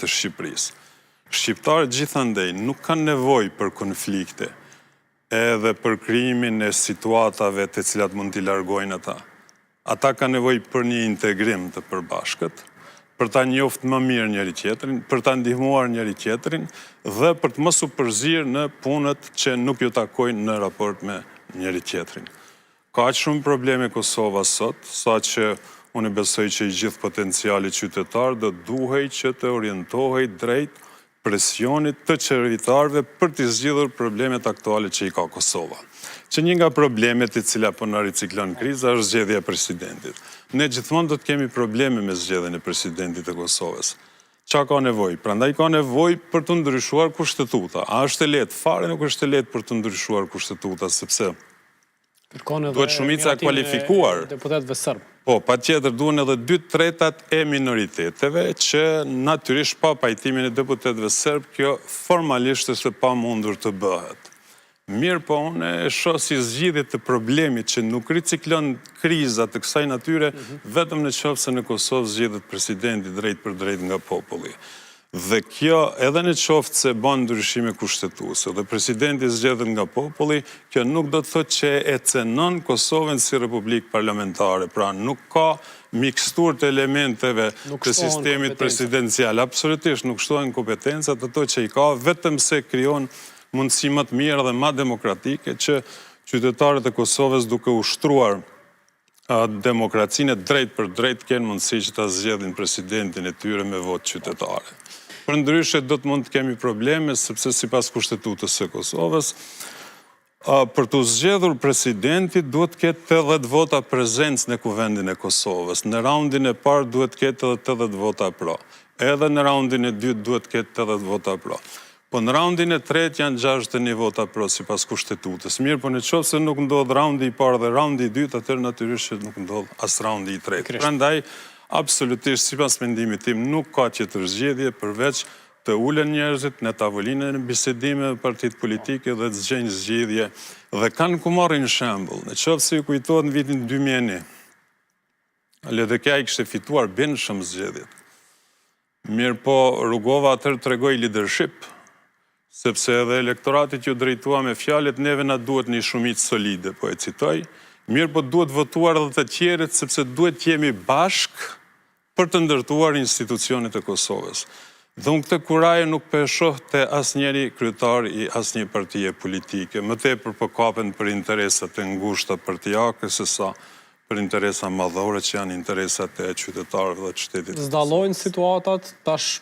të Shqipërisë. Shqiptarët gjithandej nuk kanë nevojë për konflikte, edhe për krijimin e situatave të cilat mund t'i largojnë ata. Ata kanë nevojë për një integrim të përbashkët, për ta njoftë më mirë njëri tjetrin, për ta ndihmuar njëri tjetrin dhe për të mos u përzirë në punët që nuk ju takojnë në raport me njëri tjetrin. Ka shumë probleme Kosova sot, saqë unë besoj që i gjithë potenciali qytetar do duhej që të orientohej drejt presionit të qeveristarëve për të zgjidhur problemet aktuale që i ka Kosova. Që një nga problemet i cila po na riciklon kriza është zgjedhja e presidentit. Ne gjithmonë do të kemi probleme me zgjedhjen e presidentit të Kosovës. Qa ka nevojë? Prandaj ka nevojë për të ndryshuar kushtetuta. A është e lehtë? Fare nuk është e lehtë për të ndryshuar kushtetuta, sepse duhet shumica kualifikuar. Deputetëve serb. Po, patjetër duhen edhe 2/3 e minoriteteve që natyrisht pa pajtimin e deputetëve serb, kjo formalisht është e pamundur të bëhet. Mirë po unë e shoh si zgjidhje të problemit që nuk riciklon kriza të kësaj natyre, vetëm në qoftë se në Kosovë zgjedhet presidenti drejt për drejt nga populli. Dhe kjo edhe në qoftë se bën ndryshime kushtetuese dhe presidenti zgjedhet nga populli, kjo nuk do të thotë që e cenon Kosovën si republikë parlamentare. Pra nuk ka mikstur të elementeve të sistemit presidencial. Absolutisht nuk shtohen kompetencat ato që i ka, vetëm se krijon mundësi më të mirë dhe më demokratike që qytetarët e Kosovës duke ushtruar demokracinë drejt për drejt kanë mundësi që ta zgjedhin presidentin e tyre me votë qytetare. Përndryshe do të mund të kemi probleme, sepse sipas kushtetutës së Kosovës, për të zgjedhur presidentit duhet të ketë 80 vota prezencë në kuvendin e Kosovës. Në raundin e parë duhet të ketë edhe 80 vota pro. Edhe në raundin e dytë duhet të ketë 80 vota pro. Po në raundin e tretë janë 61 vota pro sipas kushtetutës. Mirë, po në qoftë se nuk ndodh raundi i parë dhe raundi i dytë, atëherë natyrisht nuk ndodh as raundi i tretë. Prandaj absolutisht sipas mendimit tim nuk ka tjetër zgjedhje përveç të ulen njerëzit në tavolinën e bisedimeve partitë politike dhe të zgjejnë zgjidhje dhe kanë ku marrin shembull. Në qoftë se ju kujtohet në vitin 2001, LDK-ja i kishte fituar shumë zgjedhjet. Mirë po Rugova atëherë tregoi leadership, sepse edhe elektoratit ju drejtua me fjalët neve na duhet një shumicë solide, po e citoj. Mirë po duhet votuar edhe të tjerët, sepse duhet jemi bashkë për të ndërtuar institucionet e Kosovës. Dhe unë këtë kuraje nuk po e shoh te asnjëri kryetar i asnjë partie politike, më tepër po kapen për interesat e ngushta partijake se sa për interesa madhore që janë interesat e qytetarëve dhe qytetit. Zdallojnë situatat tash